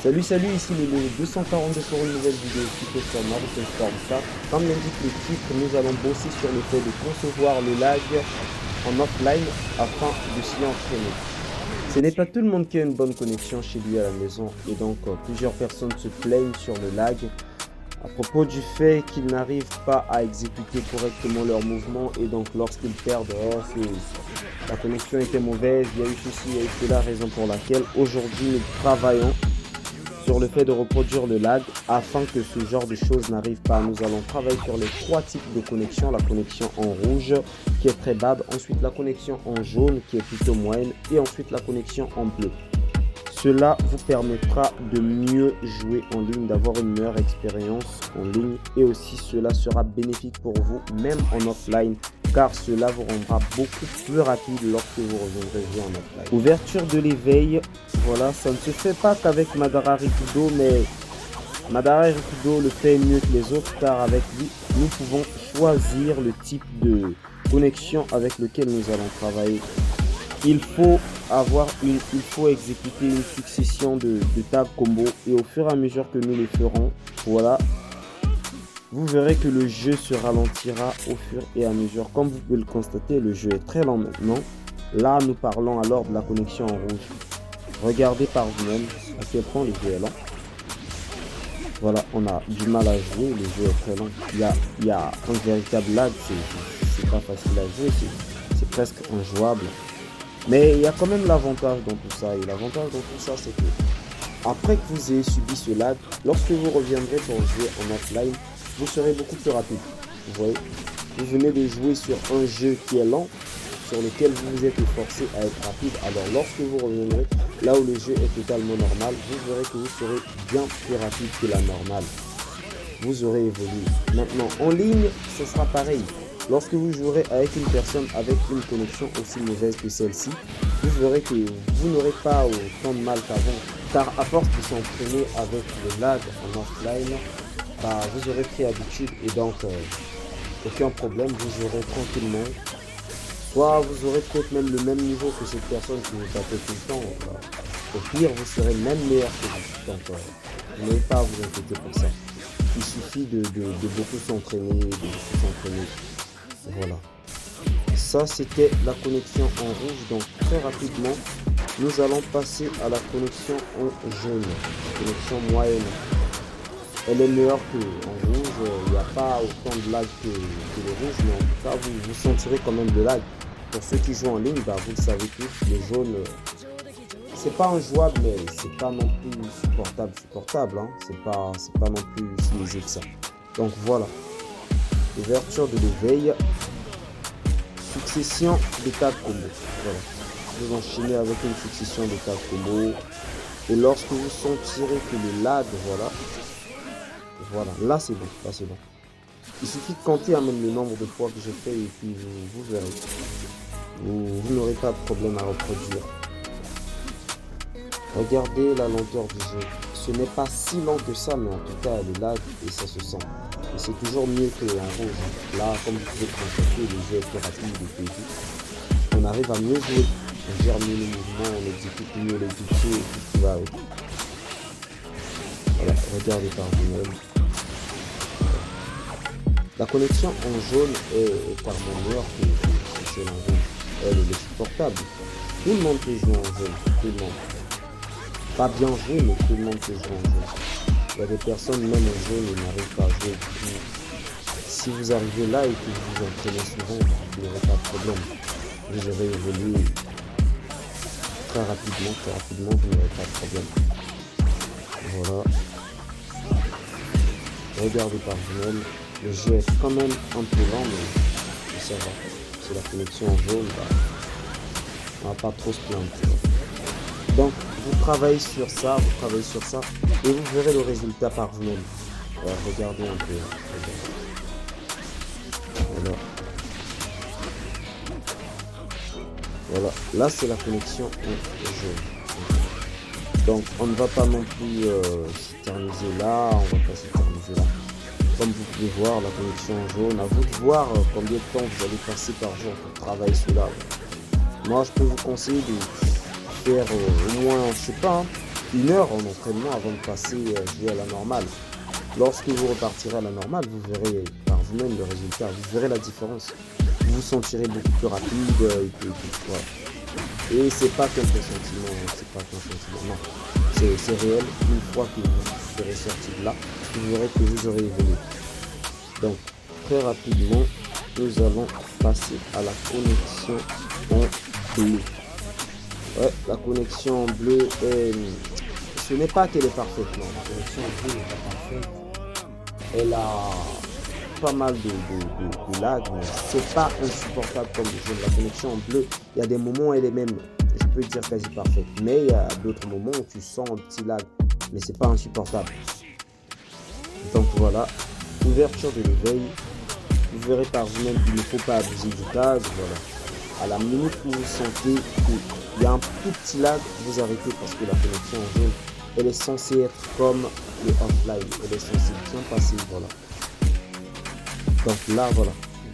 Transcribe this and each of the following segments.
Salut, ici le 242 pour une nouvelle vidéo tuto sur Naruto Storm 4. Comme l'indique le titre, nous allons bosser sur le fait de concevoir le lag en offline afin de s'y entraîner. Ce n'est pas tout le monde qui a une bonne connexion chez lui à la maison et donc plusieurs personnes se plaignent sur le lag à propos du fait qu'ils n'arrivent pas à exécuter correctement leurs mouvements et donc lorsqu'ils perdent, la connexion était mauvaise, il y a eu ceci, il y a eu cela, raison pour laquelle aujourd'hui nous travaillons sur le fait de reproduire le lag afin que ce genre de choses n'arrive pas. Nous allons travailler sur les trois types de connexion. La connexion en rouge qui est très bad, ensuite la connexion en jaune qui est plutôt moyenne et ensuite la connexion en bleu. Cela vous permettra de mieux jouer en ligne, d'avoir une meilleure expérience en ligne et aussi cela sera bénéfique pour vous même en offline car cela vous rendra beaucoup plus rapide lorsque vous reviendrez jouer en offline. Ouverture de l'éveil, voilà, ça ne se fait pas qu'avec Madara Rikudo, mais Madara Rikudo le fait mieux que les autres car avec lui, nous pouvons choisir le type de connexion avec lequel nous allons travailler. Il faut exécuter une succession de tags combo et au fur et à mesure que nous les ferons, voilà, vous verrez que le jeu se ralentira au fur et à mesure. Comme vous pouvez le constater, le jeu est très lent maintenant. Là, nous parlons alors de la connexion en rouge. Regardez par vous-même à quel point le jeu est lent. Voilà, on a du mal à jouer, le jeu est très lent. Il y a un véritable lag, c'est pas facile à jouer, c'est presque injouable. Mais il y a quand même l'avantage dans tout ça. Et l'avantage dans tout ça, c'est que après que vous ayez subi ce lag, lorsque vous reviendrez pour jouer en offline, vous serez beaucoup plus rapide. Vous voyez, vous venez de jouer sur un jeu qui est lent, sur lequel vous vous êtes forcé à être rapide. Alors lorsque vous reviendrez là où le jeu est totalement normal, vous verrez que vous serez bien plus rapide que la normale. Vous aurez évolué. Maintenant, en ligne, ce sera pareil. Lorsque vous jouerez avec une personne avec une connexion aussi mauvaise que celle-ci, vous verrez que vous n'aurez pas autant de mal qu'avant. Car à force de s'entraîner avec le lag en offline, vous aurez pris habitude et donc aucun problème, vous jouerez tranquillement. Soit vous aurez peut-être même le même niveau que cette personne qui vous tapait tout le temps. Au pire, vous serez même meilleur que vous. Donc vous n'avez pas à vous inquiéter pour ça. Il suffit de beaucoup s'entraîner, Voilà. Ça, c'était la connexion en rouge. Donc, très rapidement, nous allons passer à la connexion en jaune. Connexion moyenne. Elle est meilleure qu'en rouge. Il n'y a pas autant de lag que le rouge. Mais en tout cas, vous sentirez quand même le lag. Pour ceux qui jouent en ligne, vous le savez tous, le jaune, c'est pas injouable, mais c'est pas non plus supportable. Hein. C'est pas non plus si léger que ça. Donc, voilà. Ouverture de l'éveil. Succession de tags combo. Voilà. Vous enchaînez avec une succession de tags combo. Et lorsque vous sentirez que le lag, voilà, là c'est bon, Il suffit de compter même le nombre de fois que j'ai fait et puis vous verrez. Vous n'aurez pas de problème à reproduire. Regardez la lenteur du jeu. Ce n'est pas si lent que ça, mais en tout cas, le lag et ça se sent. Et c'est toujours mieux qu'en rouge. Là, comme vous pouvez constater, le jeu est plus rapide et plus vite. On arrive à mieux jouer. On gère mieux les mouvements, on exécute mieux les touches et tout ce qui va avec. Voilà, regardez par vous-même. La connexion en jaune est carrément meilleure que celle en rouge. Elle est supportable. Tout le monde peut jouer en jaune. Tout le monde. Pas bien joué, mais tout le monde peut jouer en jaune. Il y a des personnes, même en jaune, qui n'arrivent pas à jouer. Si vous arrivez là et que vous vous entraînez souvent, vous n'aurez pas de problème. Vous aurez évolué très rapidement, vous n'aurez pas de problème. Voilà. Regardez par vous-même. Le jeu est quand même un peu lent, mais ça va. C'est la connexion en jaune, on va pas trop se plaindre. Donc, vous travaillez sur ça, et vous verrez le résultat par vous-même. Regardez un peu. Voilà. Là, c'est la connexion en jaune. Donc, on ne va pas non plus s'éterniser là, on va pas s'éterniser là. Comme vous pouvez voir, la connexion en jaune, à vous de voir combien de temps vous allez passer par jour pour travailler cela. Moi, je peux vous conseiller de faire au moins, je sais pas, 1 heure en entraînement avant de passer jouer à la normale. Lorsque vous repartirez à la normale, vous verrez par vous-même le résultat, vous verrez la différence. Vous vous sentirez beaucoup plus rapide voilà. Et c'est pas qu'un pressentiment, non. C'est réel. Une fois que vous serez sorti de là, vous verrez que vous aurez évolué. Donc, très rapidement, nous allons passer à la connexion en bleu. Ouais, la connexion en bleu, ce n'est pas qu'elle est parfaite, non. La connexion en bleu n'est pas parfaite. Elle a pas mal de lag, mais c'est pas insupportable comme le jeu. La connexion en bleu, il y a des moments où elle est même, je peux dire, quasi parfaite. Mais il y a d'autres moments où tu sens un petit lag, mais c'est pas insupportable. Donc voilà, ouverture de l'éveil. Vous verrez par vous-même qu'il ne faut pas abuser du gaz. Voilà. À la minute où vous sentez qu'il y a un tout petit lag, vous arrêtez parce que la connexion en jaune, elle est censée être comme le offline. Elle est censée bien passer. Voilà. Donc là, voilà.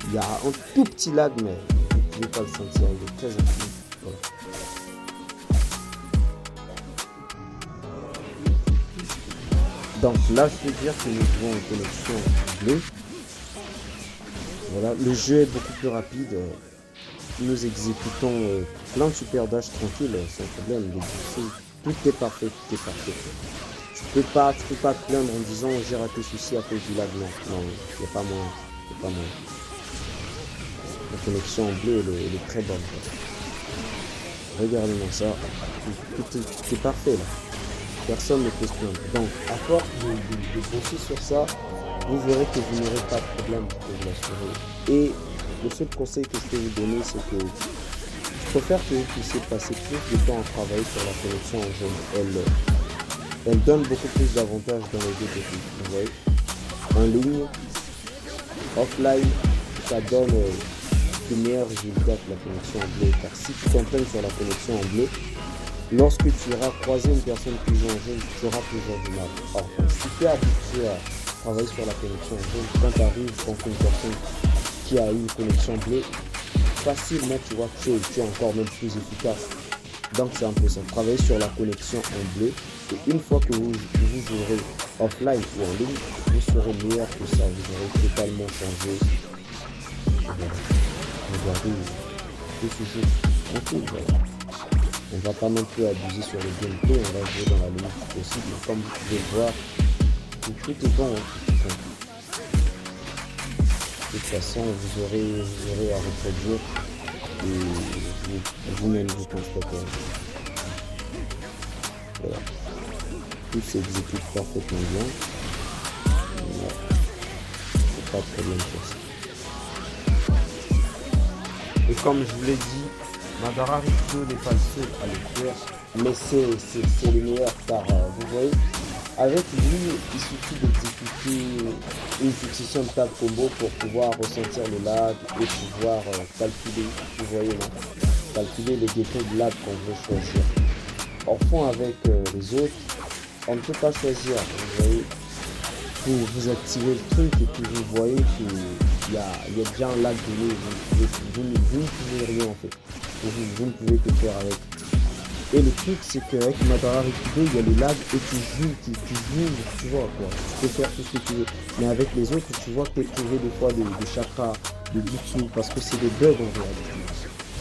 Il y a un tout petit lag, mais vous ne pouvez pas le sentir. Il est très infime. Voilà. Donc là, je peux dire que nous jouons en connexion bleue. Voilà, le jeu est beaucoup plus rapide. Nous exécutons plein de super dash tranquille, sans problème. Tout est parfait, tout est parfait. Tu peux pas te plaindre en disant j'ai raté ceci à cause du lag. Non, il n'y a pas moyen. Il y a pas moyen. La connexion en bleu, elle est très bonne. Regardez-moi ça. Tout est parfait là. Personne ne peut se plaindre. Donc, à force de bosser sur ça, vous verrez que vous n'aurez pas de problème, je peux vous l'assurer. Et le seul conseil que je peux vous donner, c'est que je préfère que vous puissiez passer plus de temps à travailler sur la connexion en jaune. Elle donne beaucoup plus d'avantages dans les deux techniques. Vous voyez, en ligne, offline, ça donne de meilleurs résultats que la connexion en bleu. Car si tu t'entraînes sur la connexion en bleu, lorsque tu auras croisé une personne qui joue en jaune, tu auras toujours du mal. Or, si tu es habitué à travailler sur la connexion en jaune, quand tu arrives contre une personne qui a une connexion bleue, facilement tu vois que tu es encore même plus efficace. Donc c'est un peu ça, travailler sur la connexion en bleu. Et une fois que vous jouerez offline ou en ligne, vous serez meilleur que ça, vous aurez totalement changé. Regardez tout ce jeu tranquille, voilà. On ne va pas non plus abuser sur le gameplay, on va jouer dans la limite possible. Comme vous pouvez le voir, tout est bon. De toute façon, vous aurez à reproduire et vous-même vous constatez. Voilà. Tout s'exécute parfaitement bien. C'est pas de problème sur ça. Et comme je vous l'ai dit, Madara Rikudo n'est pas le seul à le faire, mais c'est le meilleur car vous voyez, avec lui, il suffit d'exécuter une succession de tables combo pour pouvoir ressentir le lag et pouvoir calculer, vous voyez, non, calculer les défauts de lag qu'on veut choisir. Enfin, avec les autres, on ne peut pas choisir, vous voyez, pour vous activer le truc et puis vous voyez qu'il y a bien un lag donné, vous ne pouvez rien en fait. Vous ne pouvez que faire avec. Et le truc c'est qu'avec Madara Rikudo, il y a le lag et tu joues, tu vois quoi. Tu peux faire tout ce que tu veux. Mais avec les autres, tu vois que tu es privé des fois de chakra, de jutsu, parce que c'est des bugs en réalité.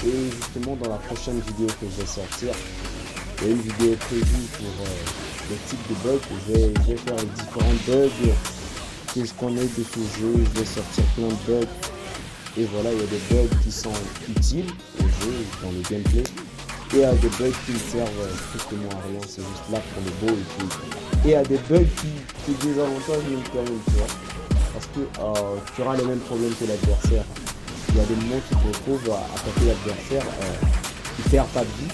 Et justement dans la prochaine vidéo que je vais sortir, il y a une vidéo prévue pour le type de bugs. Je vais faire les différents bugs que je connais de ce jeu. Je vais sortir plein de bugs. Et voilà, il y a des bugs qui sont utiles au jeu, dans le gameplay. Et il y a des bugs qui ne servent strictement à rien, c'est juste là pour le beau et tout. Et il y a des bugs qui désavantagent même quand même, tu vois. Parce que tu auras les mêmes problèmes que l'adversaire. Il y a des moments où tu te retrouves à attaquer l'adversaire, tu perds pas de vie.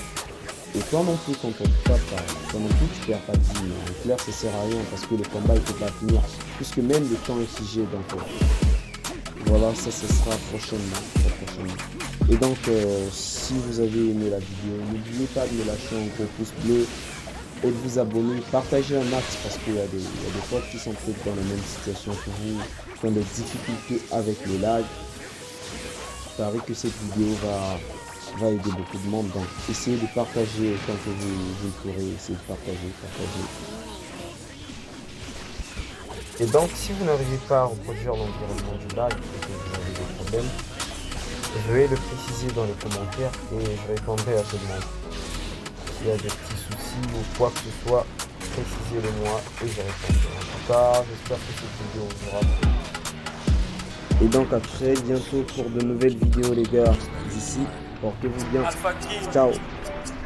Et toi non plus, quand on te tape, toi non plus tu perds pas de vie. En clair, ça sert à rien parce que le combat il peut pas finir. Puisque même le temps est figé, donc voilà, ça sera prochainement. Et donc, si vous avez aimé la vidéo, n'oubliez pas de me lâcher un gros pouce bleu et de vous abonner. Partagez un max parce qu'il y a des potes qui sont peut-être dans la même situation que vous, qui ont des difficultés avec le lag. Il paraît que cette vidéo va aider beaucoup de monde. Donc essayez de partager autant que vous le pourrez, essayez de partager. Et donc si vous n'arrivez pas à reproduire l'environnement du live et que vous avez des problèmes, je vais le préciser dans les commentaires et je répondrai à tout le monde. S'il y a des petits soucis ou quoi que ce soit, précisez-le-moi et je répondrai. En tout cas, j'espère que cette vidéo vous aura plu. Et donc à très bientôt pour de nouvelles vidéos les gars. D'ici, portez-vous bien. Ciao.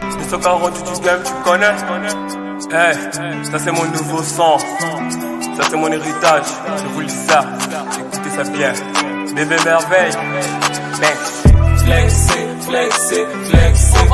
Les socs rendu du game, tu connais. Hey, ça c'est mon nouveau son. Ça c'est mon héritage. Je vous le dis ça. Écoutez ça bien. Bébé merveille. Flex, flexer, flexer, flexer.